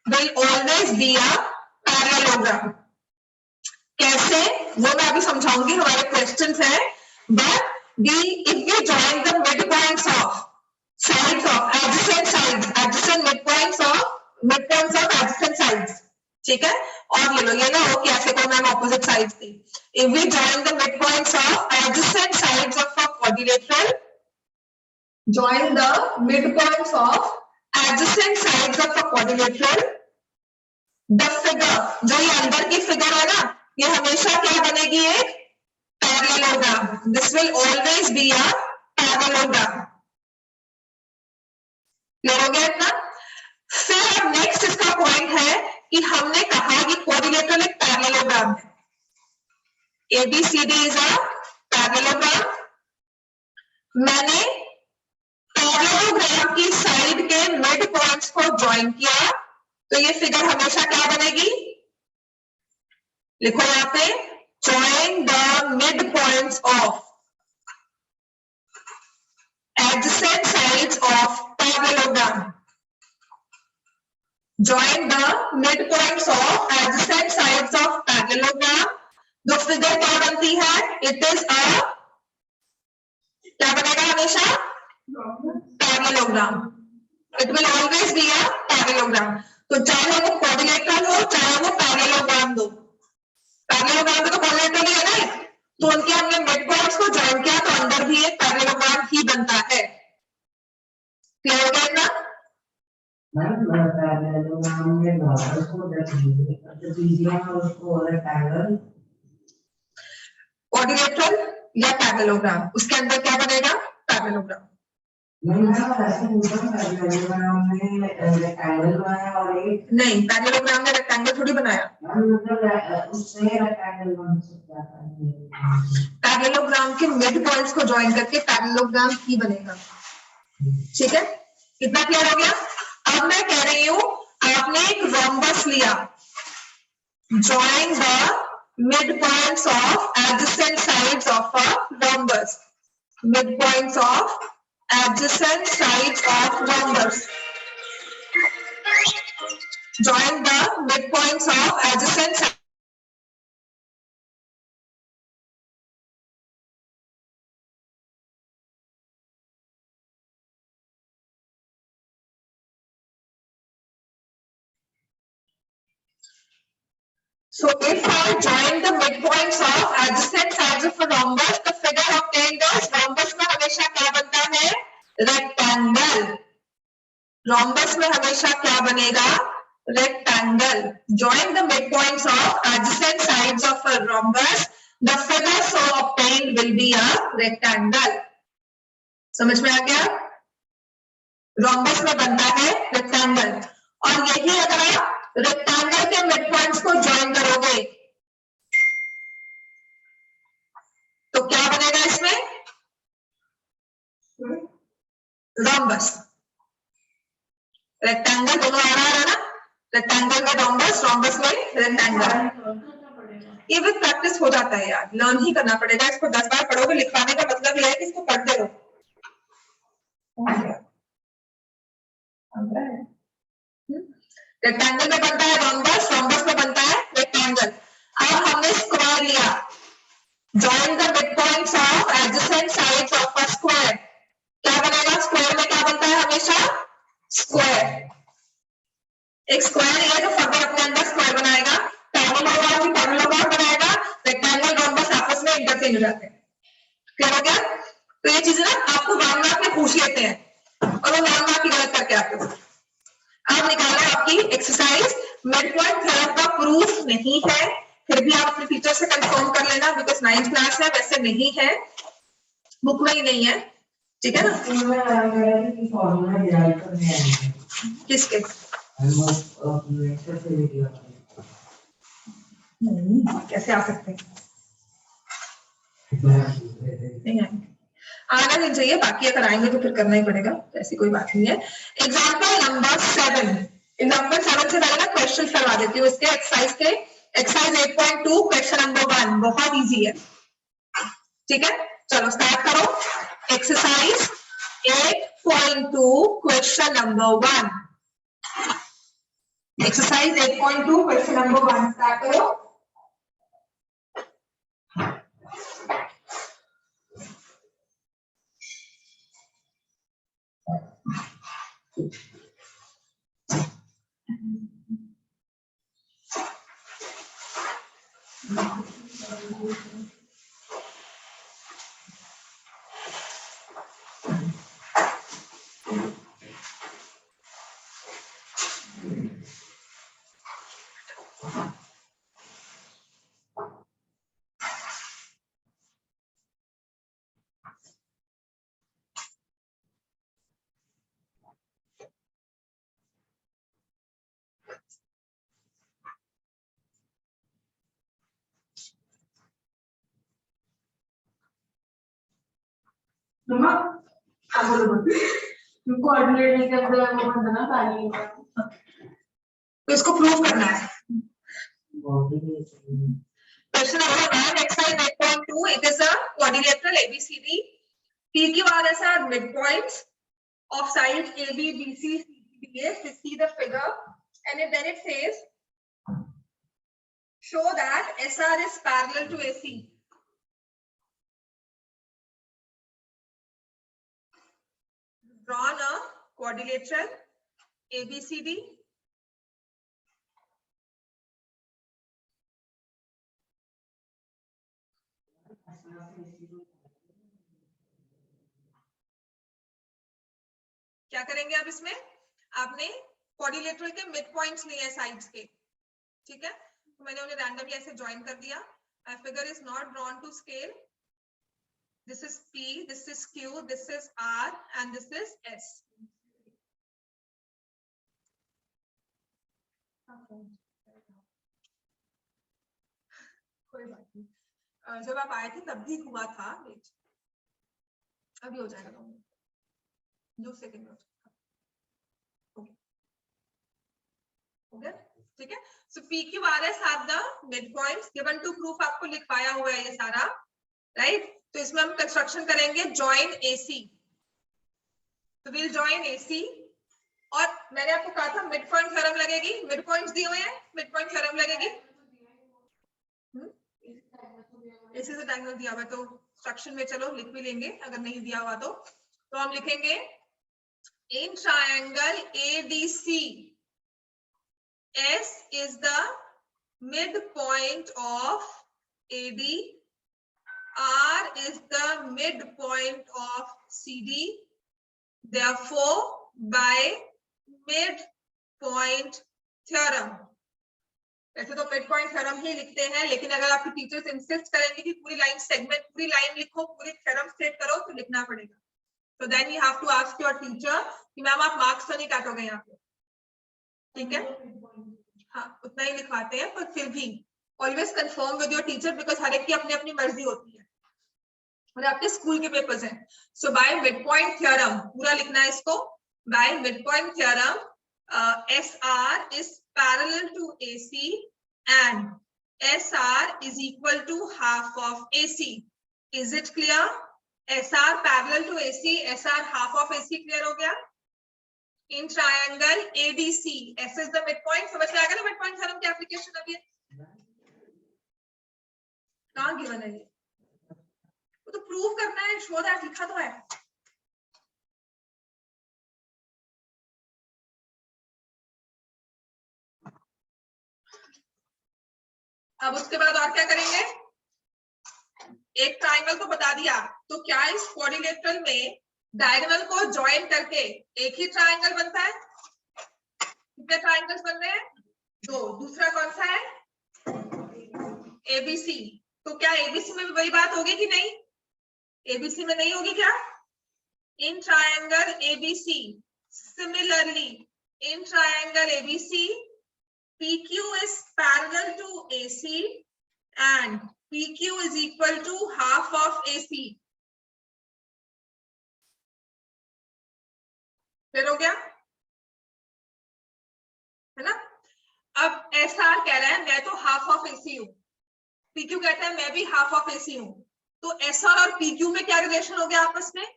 will always be a parallelogram. कैसे वो मैं अभी समझाऊंगी, हमारे क्वेश्चंस है। But the if we join the mid points of sides of adjacent sides, adjacent midpoints of adjacent sides, ठीक है। और ले लो ये ना हो कि ऐसे को मैम ऑपोजिट साइड्स थी। if we join the midpoints of adjacent sides of a quadrilateral, join the midpoints of adjacent sides of a quadrilateral, the figure, जो ये अंदर की फिगर है ना, ये हमेशा क्या बनेगी, एक parallelogram. this will always be a parallelogram। Clear हो गया इतना। फिर अब नेक्स्ट इसका पॉइंट है कि हमने कहा कि क्वाड्रिलेटरल एक पैरेललोग्राम है, ABCD इज अ पैरेललोग्राम। मैंने पैरेललोग्राम की साइड के मिड पॉइंट्स को ज्वाइन किया तो ये फिगर हमेशा क्या बनेगी, लिखो यहां पे, join the mid points of adjacent sides of parallelogram, join the midpoints of adjacent sides of parallelogram। जो फिगर क्या बनती है, इट इज अ, क्या बनेगा हमेशा, parallelogram. It will always be a parallelogram. तो चाहे वो क्वाड्रिलेटरल हो चाहे वो पैरेललोग्राम हो, पैरेललोग्राम में तो क्वाड्रिलेटरल ही है ना, तो उनके हमने मिड पॉइंट्स को ज्वाइन किया तो अंदर भी एक पैरेललोग्राम ही बनता है। क्लियर हो गया ना। क्वाड्रिलेटरल या पैरेललोग्राम, उसके अंदर क्या बनेगा, पैरेललोग्राम। नहीं, पैरेललोग्राम में रेक्टेंगल थोड़ी बनाया, पैरेललोग्राम के मिड पॉइंट्स को ज्वाइन करके पैरेललोग्राम ही बनेगा, ठीक है। कितना क्लियर हो गया। अब मैं कह रही हूं, आपने एक रोम्बस लिया, join the midpoints of adjacent sides of a rhombus, midpoints of adjacent sides of rhombus, join the midpoints of adjacent sides। So if I join the midpoints of adjacent sides of a rhombus, the figure obtained is, rhombus में हमेशा क्या बनता है, rectangle. rhombus में हमेशा क्या बनेगा, rectangle. Join the midpoints of adjacent sides of a rhombus, the figure so obtained will be a rectangle। समझ में आ गया। rhombus में बनता है रेक्टेंगल, और यही अगर आप रेक्टेंगल के मिड पॉइंट्स को ज्वाइन करोगे तो क्या बनेगा इसमें, रोम्बस। रेक्टेंगल दोनों आ रहा है ना, रेक्टेंगल में रोम्बस, रोम्बस में रेक्टेंगल। ये विद प्रैक्टिस हो जाता है यार, लर्न ही करना पड़ेगा इसको। 10 बार पढ़ोगे, लिखवाने का मतलब यह है कि इसको पढ़ते रहो। रेक्टेंगल में बनता है रोम्बस, रोम्बस में बनता है रेक्टेंगल। अब हमने स्क्वायर लिया, join the midpoints of adjacent sides of a square. क्या बनेगा, स्क्वायर में क्या बनता है हमेशा, स्क्वायर। एक स्क्वायर है जो फर्दर अपने अंदर स्क्वायर बनाएगा, पैरेललोग्राम भी पैरेललोग्राम बनाएगा, रेक्टेंगल रोम्बस आपस में इंटरचेंज हो जाते हैं। क्लियर हो गया? तो ये चीजें ना आपको 1 मार्क में पूछ लेते हैं और वो 1 मार्क की गलत करके आते हो। आप निकालो आपकी एक्सरसाइज, मिड पॉइंट थ्योरम का प्रूफ नहीं है, फिर भी आप अपने टीचर से कंफर्म कर लेना, बिकॉज 9th क्लास है, वैसे नहीं है, बुक में ही नहीं है, ठीक है ना? किसके? कैसे आ सकते हैं? नहीं आएंगे, आना नहीं चाहिए, बाकी अगर आएंगे तो फिर करना ही पड़ेगा, तो ऐसी कोई बात नहीं है। एग्जाम्पल नंबर 7, एग्जाम्पल 7 से पहले ना क्वेश्चन करवा देती हूँ इसके एक्सरसाइज के। एक्सरसाइज 8.2 क्वेश्चन नंबर 1 बहुत इजी है, ठीक है? चलो स्टार्ट करो। Exercise 8.2 question number 1, exercise 8.2 question number 1 start करो। कोऑर्डिनेटर के अंदर वो बंदा खाली है, तो इसको प्रूव करना है। Question number 1 exercise 8.2, it is a quadrilateral ABCD. PQRS are midpoints of sides AB, BC, CDA. See the figure, and then it says show that SR is parallel to AC. Drawn a quadrilateral ABCD. क्या करेंगे आप इसमें? आपने quadrilateral के mid points लिए हैं sides के, ठीक है? तो मैंने उन्हें रैंडमली ऐसे ज्वाइन कर दिया। My figure is not drawn to scale. This is P, this is Q, this is R and this is S। कोई बात नहीं, जब आप आए थे तब भी हुआ था, अभी हो जाएगा, जो सेकंड में हो गया, ठीक है? So PQRS are the mid points given to proof, आपको लिखवाया हुआ है ये सारा, राइट? तो इसमें हम कंस्ट्रक्शन करेंगे जॉइन AC, तो विल जॉइन AC। और मैंने आपको कहा था मिड पॉइंट थ्योरम लगेगी, मिड पॉइंट्स दिए हुए हैं, मिड पॉइंट थ्योरम लगेगी। इसी से डायगोनल दिया हुआ तो इंस्ट्रक्शन में चलो लिख भी लेंगे, अगर नहीं दिया हुआ तो हम लिखेंगे in triangle ADC S is the midpoint of AD, R is the midpoint of CD, therefore by midpoint theorem। वैसे तो मिड पॉइंट थ्योरम ही लिखते हैं, लेकिन अगर आपके टीचर्स इंसिस्ट करेंगे कि पूरी लाइन सेगमेंट, पूरी लाइन लिखो, पूरी थ्योरम स्टेट करो, तो लिखना पड़ेगा। तो then you have to ask your teacher कि मैम आप मार्क्स तो नहीं काटोगे यहाँ पे, ठीक है? हाँ, उतना ही लिखवाते हैं, पर फिर भी always confirm with your teacher, because हर एक की अपनी अपनी मर्जी होती है और आपके स्कूल के पेपर्स हैं। सो बाय मिड पॉइंट थ्योरम पूरा लिखना है इसको। By mid point theorem SR is parallel to AC and SR is equal to half of AC. Is it clear? SR parallel to AC, SR half of AC, clear हो गया? In triangle ADC, S is the midpoint, समझ में आ गया ना midpoint theorem की application अभी? कहाँ given है ये? वो तो प्रूव करना है, show that लिखा तो है। अब उसके बाद और क्या करेंगे? एक ट्राइंगल को बता दिया, तो क्या इस क्वाड्रिलेटरल में डायगोनल को ज्वाइन करके एक ही ट्राइंगल बनता है? कितने ट्राइंगल्स बन रहे हैं? 2। दूसरा कौन सा है? एबीसी। तो क्या एबीसी में भी वही बात होगी कि नहीं? एबीसी में नहीं होगी क्या? In triangle ABC, similarly in triangle ABC, PQ is parallel to AC and PQ is equal to half of AC. फिर हो गया है ना? अब SR कह रहा है मैं तो हाफ ऑफ AC हूं, PQ कहता है मैं भी हाफ ऑफ AC हूं, तो SR और PQ में क्या रिलेशन हो गया आपस में?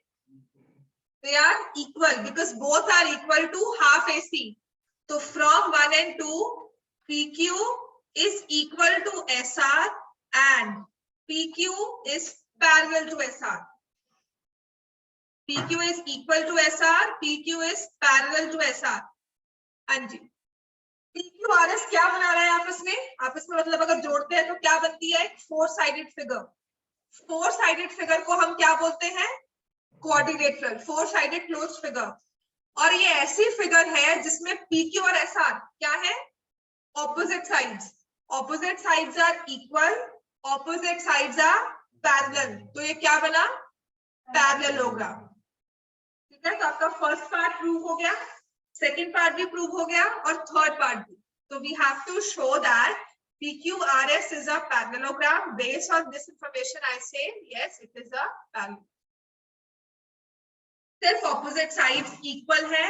They are equal because both are equal to half AC. So from 1 and 2, PQ is equal to SR and PQ is parallel to SR. PQ is equal to SR, PQ is parallel to SR. हाँ जी, PQ RS क्या बना रहा है आपस में? आपस में मतलब अगर जोड़ते हैं तो क्या बनती है? 4-sided figure. 4-sided figure को हम क्या बोलते हैं? Quadrilateral, 4-sided closed figure. और ये ऐसी फिगर है जिसमें PQ और SR क्या है? Opposite sides. Opposite sides are equal, opposite sides are parallel, तो ये क्या बना? पैरेललोग्राम। ठीक है, तो आपका फर्स्ट पार्ट प्रूव हो गया, सेकंड पार्ट भी प्रूव हो गया और थर्ड पार्ट भी। तो we have to show that PQRS is a parallelogram. Based on this information, I say yes, it is a parallelogram. सिर्फ ऑपोजिट साइड्स इक्वल है,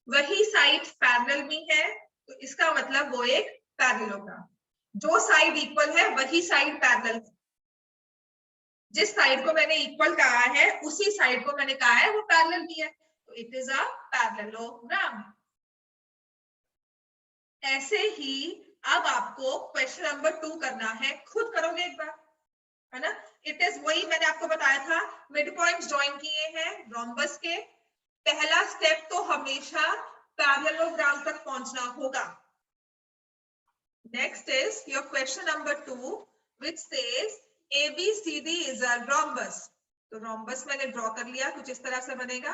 वही साइड्स पैरेलल भी है, तो इसका मतलब वो एक पैरेललोग्राम। जो साइड इक्वल है वही साइड पैरेलल है। जिस साइड को मैंने इक्वल कहा है उसी साइड को मैंने कहा है वो पैरेलल भी है, तो इट इज अ पैरेललोग्राम। ऐसे ही अब आपको क्वेश्चन नंबर 2 करना है, खुद करोगे एक बार, है ना? इट इज वही मैंने आपको बताया था, मिड पॉइंट्स ज्वाइन किए हैं रोम्बस के। पहला स्टेप तो हमेशा पैरेललोग्राम तक पहुंचना होगा। Next is your question number 2 which says ABCD is a rhombus. तो रोम्बस मैंने ड्रॉ कर लिया, कुछ इस तरह से बनेगा।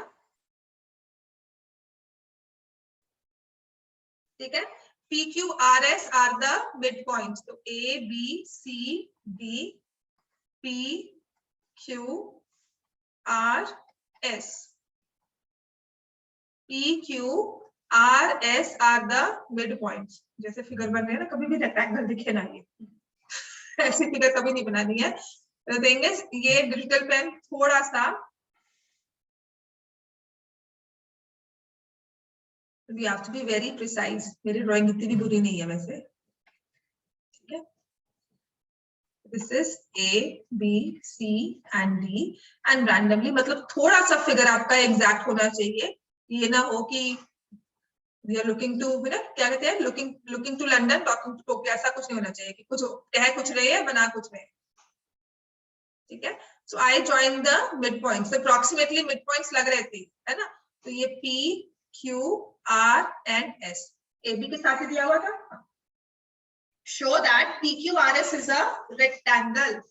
ठीक है, PQRS are the mid points, तो ABCD PQRS, PQRS are the midpoints। जैसे फिगर बन रहे हैं ना, कभी भी रेक्टेंगल दिखे ना, ये ऐसी फिगर कभी नहीं बनानी है। तो देंगे ये डिजिटल पेन थोड़ा सा, we have to be very precise। मेरी ड्राइंग इतनी भी बुरी नहीं है वैसे, ठीक है। This is A, B, C and D and randomly, मतलब थोड़ा सा फिगर आपका एग्जैक्ट होना चाहिए। ये ना हो कि we are looking to, क्या कहते हैं, looking to London, talking to Tokyo, ऐसा कुछ नहीं होना चाहिए कि कुछ कह कुछ रहे हैं बना कुछ रहे। ठीक है, so I join the midpoints, approximately midpoints लग रहे थे, है ना? तो ये P, Q, R and S, AB के साथ ही दिया हुआ था। Show that PQRS is a rectangle।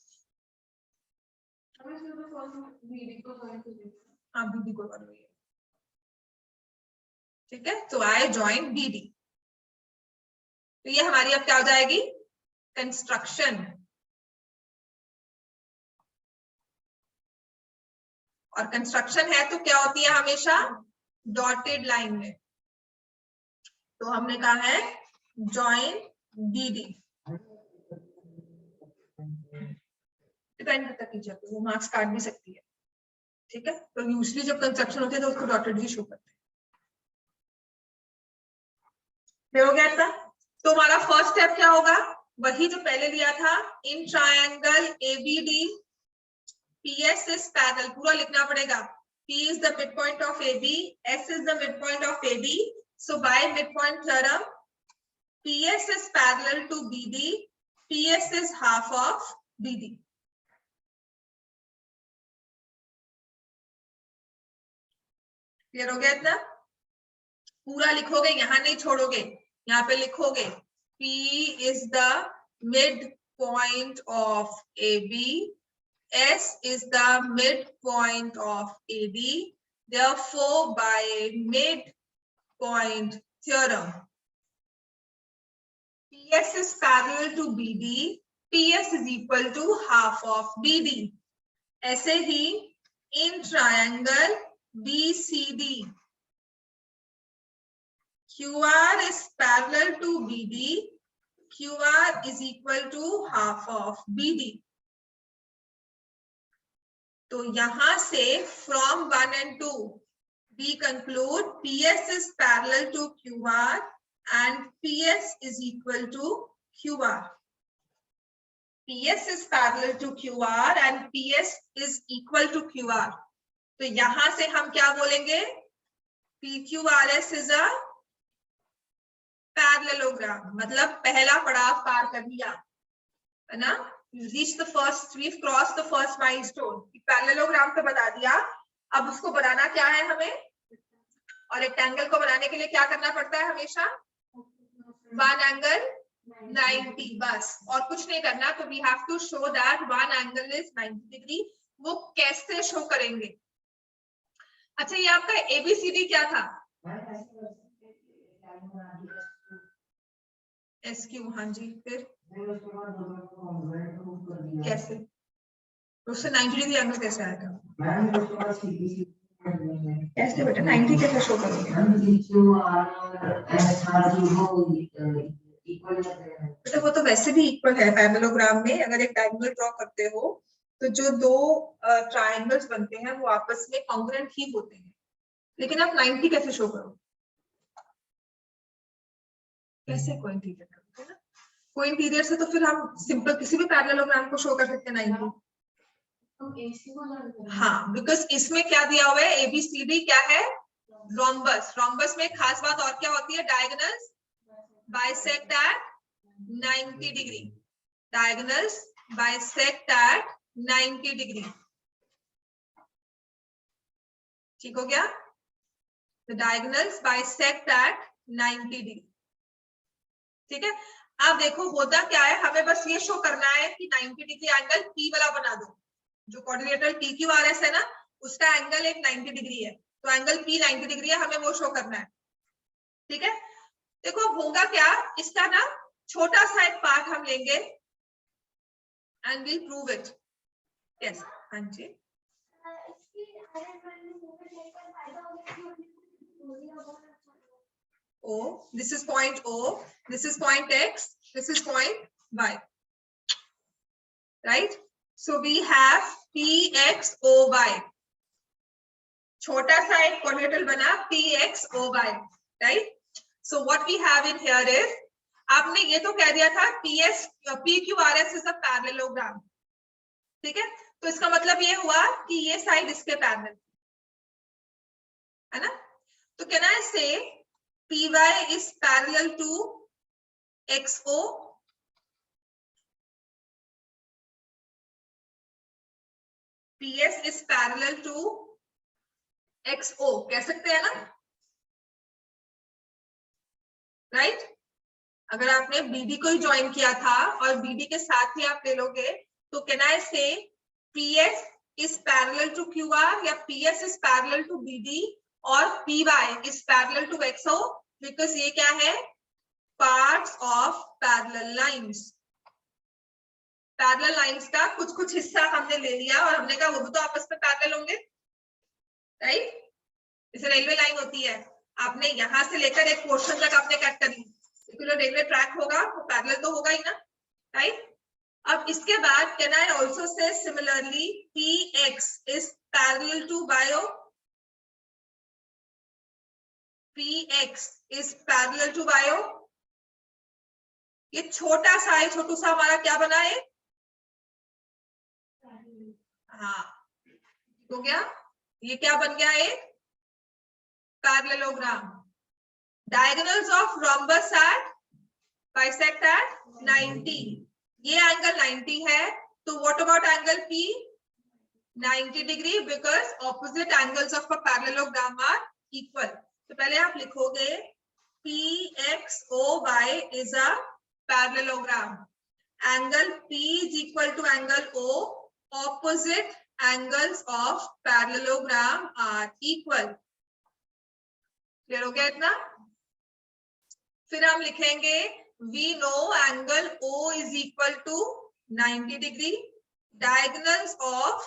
हाँ, BD को करो ये, ठीक है। तो I join BD, तो ये हमारी अब क्या हो जाएगी? कंस्ट्रक्शन। और कंस्ट्रक्शन है तो क्या होती है हमेशा? डॉटेड लाइन में। तो हमने कहा है जॉइन BD, डिपेंड करता टीचर को, वो मार्क्स काट भी सकती है। ठीक है, तो यूजली जब कंस्ट्रक्शन होते हैं तो उसको डॉटेड ही शो करते हैं। हो गया था? तो हमारा फर्स्ट स्टेप क्या होगा? वही जो पहले लिया था, in triangle ABD PS is parallel, पूरा लिखना पड़ेगा। P is the midpoint of AB, S is the midpoint of AB. So by midpoint theorem, PS is parallel to BD, PS is half of BD. Clear हो गया इतना? पूरा लिखोगे, यहां नहीं छोड़ोगे, यहाँ पे लिखोगे P is the midpoint of AB, S is the midpoint of AD. Therefore, by midpoint theorem, PS is parallel to BD. PS is equal to half of BD. ऐसे ही in triangle BCD, QR is parallel to BD. QR is equal to half of BD. तो यहां से from 1 and 2 we conclude PS is parallel to QR and PS is equal to QR. PS is parallel to QR and PS is equal to QR. तो यहां से हम क्या बोलेंगे? PQRS is a parallelogram. मतलब पहला पड़ाव पार कर लिया, है ना? We've crossed the first milestone. Parallelogram तो बता दिया, अब उसको बनाना क्या है हमें? और रेक्टेंगल को बनाने के लिए क्या करना पड़ता है हमेशा? 1 angle 90 बस, और कुछ नहीं करना. तो we have to show that one angle is 90 degree. वो कैसे शो करेंगे? अच्छा, ये आपका ABCD क्या था? SQ. हाँ जी, फिर कैसे? उससे 90 डिग्री एंगल कैसे आएगा? कैसे बेटा 90 कैसे शो करोगे? बेटा वो तो वैसे भी इक्वल है पैरेललोग्राम में. अगर एक डायगोनल ड्रॉ करते हो तो जो दो ट्रायंगल्स बनते हैं वो आपस में कॉन्ग्रुएंट ही होते हैं. लेकिन आप 90 कैसे शो करोगे? कैसे कोइंटीरियर करोगे ना? कोइंटीरियर से तो फिर हम सिंपल किसी भी पैरेललोग्राम को शो कर सकते हैं 90. हाँ, बिकॉज इसमें क्या दिया हुआ है? ABCD क्या है? रोम्बस. रोम्बस में खास बात और क्या होती है? Diagonals bisect at 90 degree. Diagonals bisect at 90 degree. ठीक हो गया? The diagonals bisect at 90 degree. ठीक है. अब देखो होता क्या है, हमें बस ये शो करना है कि 90 डिग्री एंगल P वाला बना दो. जो कोऑर्डिनेटर PQRS है ना, उसका एंगल एक 90 डिग्री है, तो एंगल P 90 डिग्री है, हमें वो शो करना है. ठीक है. देखो होगा क्या, इसका ना छोटा सा एक पार्ट हम लेंगे and will prove it. Yes, हाँ जी. O, this is point O, this is point X, this is point Y. Right? So we have PXOY. छोटा सा एक कोऑर्डिनेटर बना PXOY. Right? So what we have in here is, आपने ये तो कह दिया था PQRS is a parallelogram. ठीक है. तो इसका मतलब ये हुआ कि ये साइड इसके पैरेलल है ना. तो कैन आई से PY is parallel to XO. PS is parallel to XO. कह सकते हैं ना? राइट? अगर आपने BD को ही ज्वाइन किया था और BD के साथ ही आप ले लोगे, तो कैन आई से PS is parallel to QR या PS is parallel to BD और PY is parallel to XO, because ये क्या है? Parts of parallel lines. Parallel lines का कुछ कुछ हिस्सा हमने ले लिया और हमने कहा वो भी तो आपस में पैरेलल होंगे. राइट? जैसे रेलवे लाइन होती है, आपने यहां से लेकर एक पोर्शन तक आपने कट कर ली, तो रेलवे ट्रैक होगा, वो पैरेलल तो होगा ही ना. राइट? अब इसके बाद can I also say similarly PX is parallel to bio. PX is parallel to bio. ये छोटा सा है, छोटू सा हमारा क्या बना है? हाँ, हो गया. ये क्या बन गया? एक parallelogram. Diagonals of rhombus at bisect at 90. ये एंगल 90 है, तो what about angle P? 90 degree, because opposite angles of a parallelogram are equal. तो पहले आप लिखोगे PXOY is a parallelogram. Angle P is equal to angle O opposite angles of parallelogram are equal. Clear हो गया इतना? फिर हम लिखेंगे we know angle O is equal to 90 degree. Diagonals of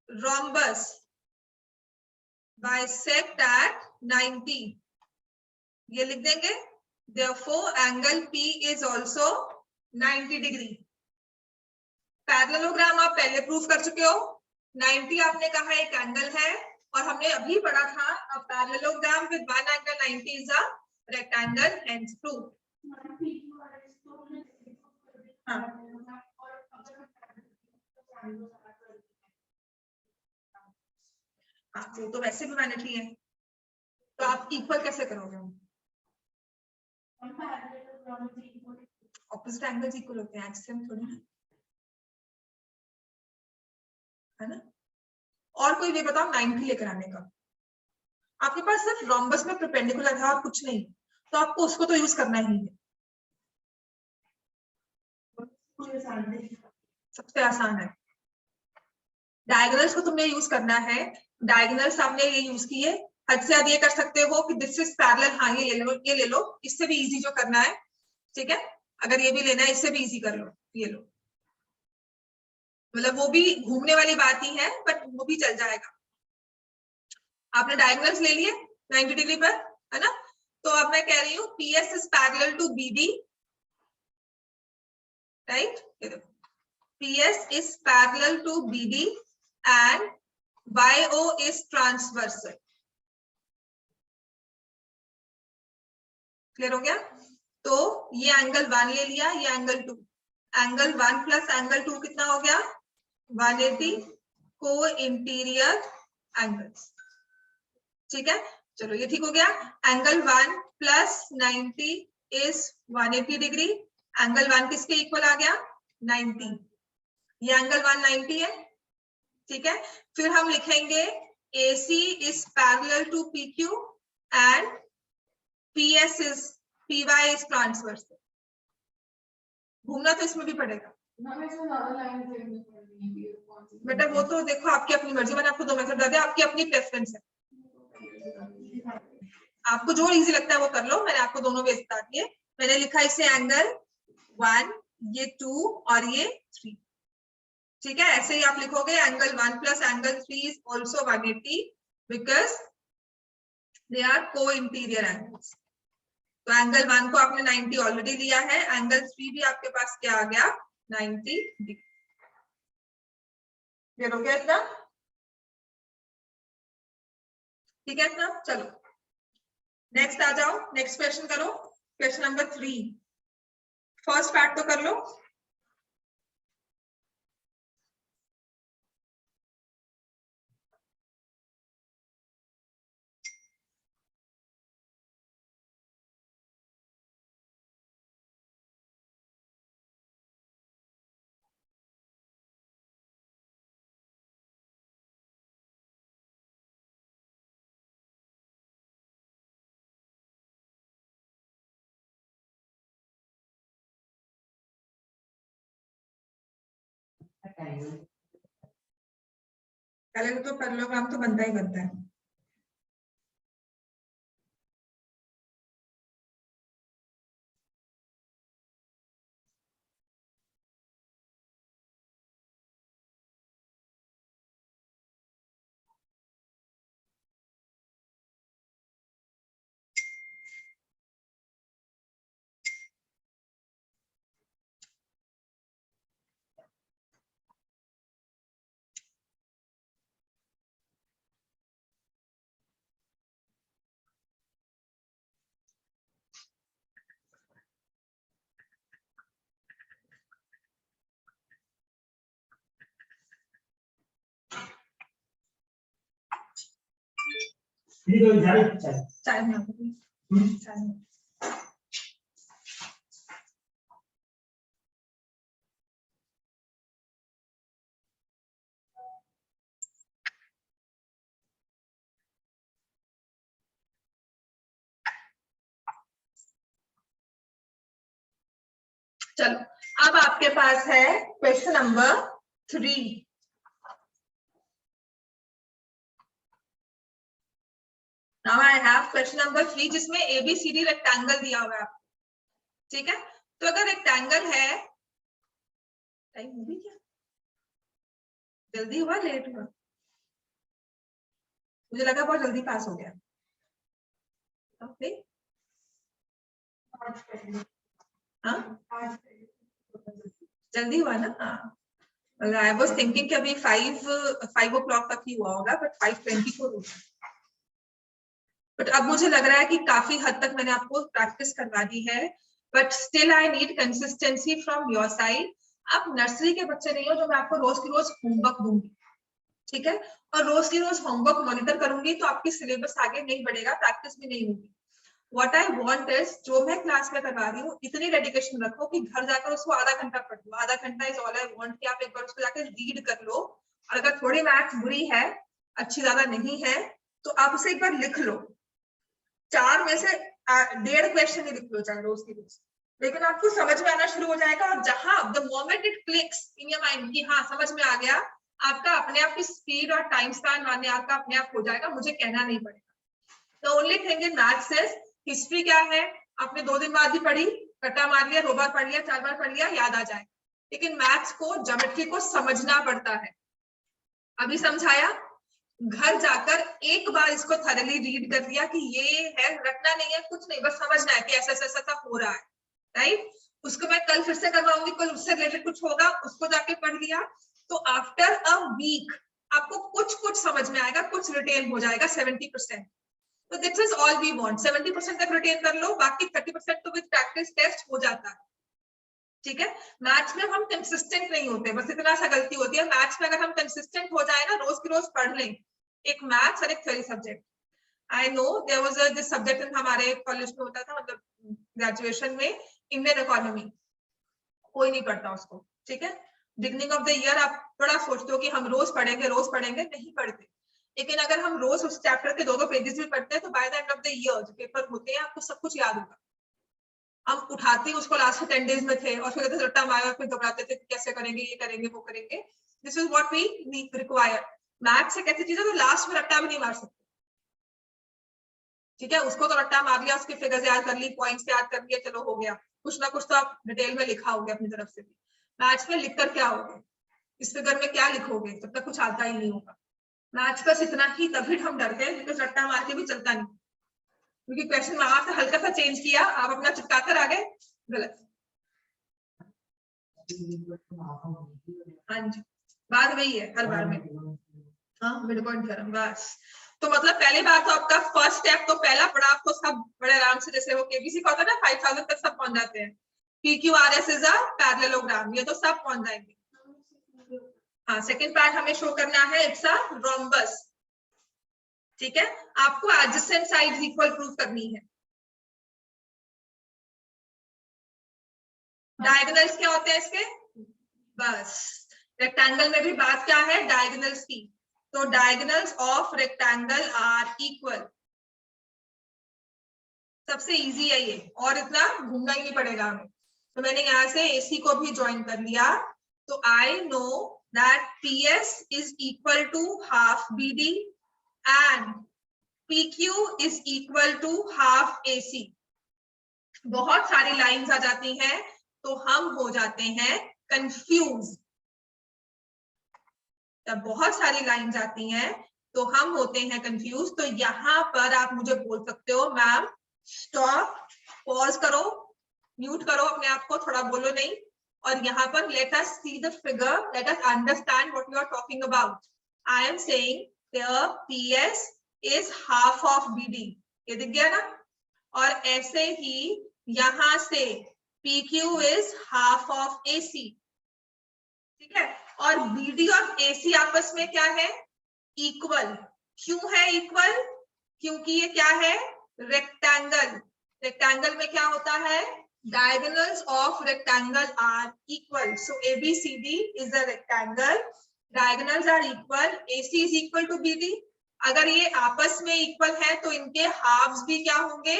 rhombus bisect at 90. ये लिख देंगे. Therefore, angle P is also 90 degree. Parallelogram आप पहले प्रूफ कर चुके हो. 90 आपने कहा एक एंगल है और हमने अभी पढ़ा था a parallelogram with one angle 90 is a rectangle, hence proof. हाँ. वो तो वैसे भी वैनिटी है, तो आप इक्वल कैसे करोगे? ऑपोजिट एंगल्स इक्वल होते हैं, एक्सियम थोड़ी ना है ना. और कोई वे बताओ 90 लेकर आने का. आपके पास सिर्फ रोम्बस में परपेंडिकुलर है और कुछ नहीं, तो आपको उसको तो यूज करना ही है. सबसे आसान है. डायगोनल्स को तुमने यूज करना है. डायगोनल्स हमने ये यूज किए. हद से ज्यादा ये कर सकते हो कि दिस इज पैरेलल. हाँ ये ले लो. इससे भी इजी जो करना है, ठीक है. अगर ये भी लेना है इससे भी इजी कर लो. ये लो, मतलब वो भी घूमने वाली बात ही है, बट वो भी चल जाएगा. आपने डायगोनल्स ले लिए 90 डिग्री पर, है ना. तो अब मैं कह रही हूँ PS is parallel to BD, right. ये देखो PS is parallel to BD and YO is transversal. Clear हो गया? तो ये एंगल 1 ले लिया, ये एंगल 2. एंगल 1 प्लस एंगल 2 कितना हो गया? 180 को इंटीरियर एंगल्स. ठीक है, चलो ये ठीक हो गया. Angle 1 plus 90 is 180 degree. Angle 1 किसके इक्वल आ गया? 90. ये एंगल 190 है, ठीक है. फिर हम लिखेंगे AC is parallel to PQ and PY is transversal. घूमना तो इसमें भी पड़ेगा बेटा. वो तो देखो आपकी अपनी मर्जी. मैंने आपको 2 मेथड बता दिया, आपकी अपनी प्रेफरेंस है. आपको जो इजी लगता है वो कर लो. मैंने आपको दोनों वेज बता दिए. मैंने लिखा इसे एंगल 1, ये 2 और ये 3. ठीक है, ऐसे ही आप लिखोगे angle 1 plus angle 3 is also 180 because they are co-interior angles. तो एंगल 1 को आपने 90 ऑलरेडी लिया है. एंगल 3 भी आपके पास क्या आ गया? 90 डिग्री. ये हो गया इतना? ठीक है इतना. चलो नेक्स्ट आ जाओ. नेक्स्ट क्वेश्चन करो. Question number 3. फर्स्ट पार्ट तो कर लो. पहले तो पैरेललोग्राम तो बनता ही बनता है. चाय में चलो अब आपके पास है question number 3. Now I have question number 3 जिसमें ABCD रेक्टेंगल दिया हुआ है, ठीक है। तो अगर रेक्टेंगल है, टाइम हो गई क्या, जल्दी हुआ लेट हुआ, मुझे लगा बहुत जल्दी पास हो गया। ओके हाँ जल्दी हुआ ना। हाँ आई वाज थिंकिंग कि अभी 5 o'clock तक ही हुआ होगा, बट 5:24 हो गया। बट अब मुझे लग रहा है कि काफी हद तक मैंने आपको प्रैक्टिस करवा दी है, but still I need consistency from your side. आप नर्सरी के बच्चे नहीं हो जो मैं आपको रोज की रोज होमवर्क दूंगी, ठीक है, और रोज की रोज होमवर्क मॉनिटर करूंगी तो आपकी सिलेबस आगे नहीं बढ़ेगा, प्रैक्टिस भी नहीं होगी। व्हाट आई वांट इज, जो मैं क्लास में करवा रही हूँ इतनी डेडिकेशन रखो कि घर जाकर उसको आधा घंटा पढ़ लो। आधा घंटा इज ऑल आई वांट कि आप एक बार उसको जाकर रीड कर लो, और अगर थोड़ी मैथ्स बुरी है, अच्छी ज्यादा नहीं है, तो आप उसे एक बार लिख लो। 4 में से 1.5 क्वेश्चन ही लिख लो चाहे रोज की रोज, लेकिन आपको समझ में आना शुरू हो जाएगा। और जहां the moment it clicks in your mind कि हाँ समझ में आ गया, आपका अपने आप की स्पीड और टाइम स्पैन मानने आपका अपने आप हो जाएगा, मुझे कहना नहीं पड़ेगा। The only thing in maths is, history क्या है, आपने 2 दिन बाद ही पढ़ी, कट्टा मार लिया, 2 बार पढ़ लिया, 4 बार पढ़ लिया, याद आ जाए। लेकिन मैथ्स को, ज्योमेट्री को समझना पड़ता है। अभी समझाया, घर जाकर एक बार इसको थरली रीड कर लिया कि ये है, रटना नहीं है, कुछ नहीं, बस समझना है कि ऐसा ऐसा ऐसा हो रहा है, राइट। उसको मैं कल फिर से करवाऊंगी, कल उससे रिलेटेड कुछ होगा, उसको जाके पढ़ लिया, तो आफ्टर अ वीक आपको कुछ कुछ समझ में आएगा, कुछ रिटेन हो जाएगा 70%। तो this is all we want, 70% तक रिटेन कर लो, बाकी 30% तो विद प्रैक्टिस टेस्ट हो जाता है, ठीक है। मैथ्स में हम कंसिस्टेंट नहीं होते, बस इतना सा गलती होती है। मैथ्स में अगर हम कंसिस्टेंट हो जाए ना, रोज की रोज पढ़ लें, एक मैथ्स और एक theory subject. I know there was a this subject हमारे कॉलेज में होता था, मतलब ग्रेजुएशन में, इंडियन इकोनॉमी, कोई नहीं पढ़ता उसको, ठीक है। बिगनिंग ऑफ द ईयर आप बड़ा सोचते हो कि हम रोज पढ़ेंगे, नहीं पढ़ते। लेकिन अगर हम रोज उस चैप्टर के 2-2 पेजेस भी पढ़ते हैं तो by the end of the year जो पेपर होते हैं आपको सब कुछ याद होगा। हम उठाते उसको लास्ट 10 डेज में थे और फिर रट्टा मारा, फिर घबराते थे कैसे करेंगे, ये करेंगे, वो करेंगे। This is what we require. Maths एक ऐसी चीज है तो लास्ट में रट्टा भी नहीं मार सकते, ठीक है। उसको तो रट्टा मार लिया, उसके फिगर्स याद कर ली, पॉइंट्स याद कर लिए, चलो हो गया, कुछ ना कुछ तो आप डिटेल में लिखा होगा अपनी तरफ से भी। मैथ्स में लिखकर क्या होगा, इस फिगर में क्या लिखोगे, तब तक कुछ आता ही नहीं होगा। मैथ्स बस इतना ही, तभी हम डरते हैं बिकॉज रट्टा मार के भी चलता नहीं, क्योंकि क्वेश्चन वहां से हल्का सा चेंज किया, आप अपना चिपका कर आ गए, गलत। हाँ जी, बात वही है हर बार में, हाँ मिड पॉइंट थ्योरम बस। तो मतलब पहली बात तो आपका फर्स्ट स्टेप, तो पहला पड़ाव तो सब बड़े आराम से, जैसे वो केबीसी का होता है ना 5000 तक सब पहुंच जाते हैं। PQRS इज अ पैरेललोग्राम, ये तो सब पहुंच जाएंगे। हाँ सेकंड पार्ट हमें शो करना है, इट्स अ रोम्बस, ठीक है। आपको एडजेसेंट साइड्स इक्वल प्रूव करनी है। डायगोनल्स क्या होते हैं इसके, बस रेक्टेंगल में भी बात क्या है, डायगोनल्स की। तो diagonals of rectangle are equal, सबसे इजी है ये, और इतना घूमना ही नहीं पड़ेगा हमें। तो मैंने यहाँ से AC को भी ज्वाइन कर लिया, तो I know that PS is equal to half BD and PQ is equal to half AC। बहुत सारी लाइंस आ जाती हैं तो हम हो जाते हैं कंफ्यूज। जब बहुत सारी लाइंस आती हैं तो हम होते हैं कंफ्यूज। तो यहाँ पर आप मुझे बोल सकते हो मैम स्टॉप, पॉज करो, म्यूट करो अपने आप को, थोड़ा बोलो नहीं, और यहाँ पर let us see the figure, let us understand what you are talking about. I am saying there PS is half of BD, ये दिख गया ना। और ऐसे ही यहां से PQ is half of AC, ठीक है। और BD और AC आपस में क्या है, इक्वल। क्यों है इक्वल, क्योंकि ये क्या है, रेक्टेंगल। रेक्टेंगल में क्या होता है, diagonals of rectangle are equal, so ABCD is a rectangle, diagonals are equal, AC is equal to BD। अगर ये आपस में इक्वल है तो इनके हाफ्स भी क्या होंगे,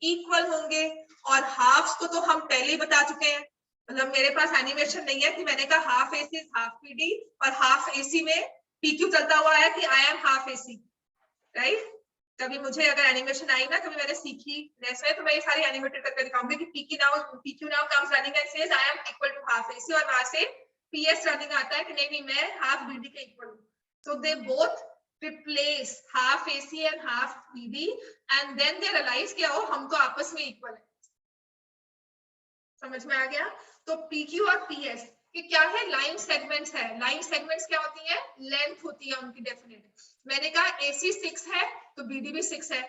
इक्वल होंगे। और हाफ्स को तो हम पहले ही बता चुके हैं, मतलब मेरे पास एनिमेशन नहीं है कि मैंने कहा हाफ AC हाफ BD और हाफ AC में PQ चलता हुआ है कि I am half AC, right. कभी मुझे अगर एनिमेशन आई ना, कभी मैंने सीखी जैसे, तो मैं ये सारी एनिमेटेड करके दिखाऊंगी कि PQ now comes running and says I am equal to half AC, और वहां से PS रनिंग आता है कि नहीं मैं हाफ BD के इक्वल हूं. So they both replace half AC and half BD, and then they realize कि ओ हम तो आपस में इक्वल है. समझ में आ गया? तो PQ और PS कि क्या है, लाइन सेगमेंट्स है. लाइन सेगमेंट्स क्या होती है, लेंथ होती है उनकी डेफिनेट. मैंने कहा AC 6 है तो BD भी 6 है,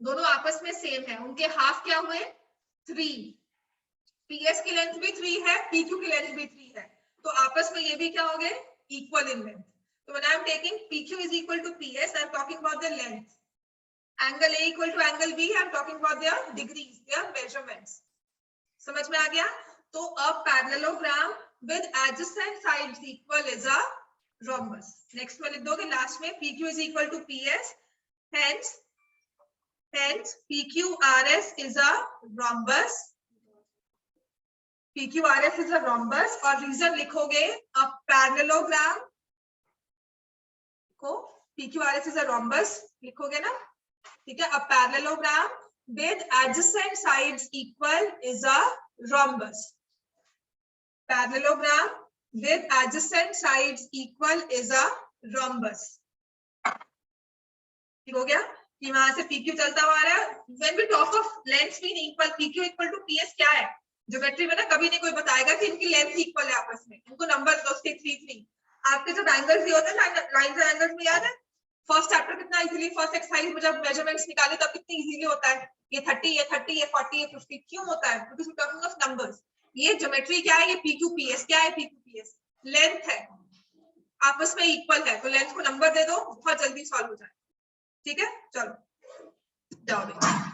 दोनों आपस में सेम है. उनके हाफ क्या हुए, 3. PS की लेंथ भी 3 है, PQ की लेंथ भी 3 है, तो आपस में ये भी क्या हो गए, equal in length. So when I am taking PQ is equal to PS, I am talking about their length. Angle A equal to angle B, I am talking about their degrees, their measurements. समझ में आ गया? तो a parallelogram with adjacent sides equal is a rhombus. Next में लिख दोगे last में, PQ is equal to PS, hence PQRS is a rhombus. PQRS is a rhombus, और reason लिखोगे a parallelogram को PQRS is a rhombus लिखोगे ना, ठीक है. A parallelogram with adjacent sides equal is a rhombus. Parallelogram with adjacent sides equal is a rhombus. ठीक हो गया कि वहां से PQ चलता हुआ आ रहा है. When we talk of lengths being equal, PQ equal to PS क्या है, ज्योमेट्री में ना कभी नहीं कोई बताएगा कि इनकी लेंथ इक्वल है आपस में. इनको नंबर दो, 3 3. आपके जब एंगल्स दिए होते हैं लाइंस एंड एंगल्स में, याद है फर्स्ट चैप्टर कितना इजीली, फर्स्ट एक्सरसाइज में जब मेजरमेंट्स निकाले तब कितनी इजीली होता है, ये 30 ये 30 ये 40 ये 50. क्यों होता है, because we talking of numbers. ये ज्योमेट्री क्या है, ये PQPS क्या है, PQPS लेंथ है, आपस में इक्वल है, तो लेंथ को नंबर दे दो, बहुत जल्दी सॉल्व हो जाए. ठीक है, चलो जाओ.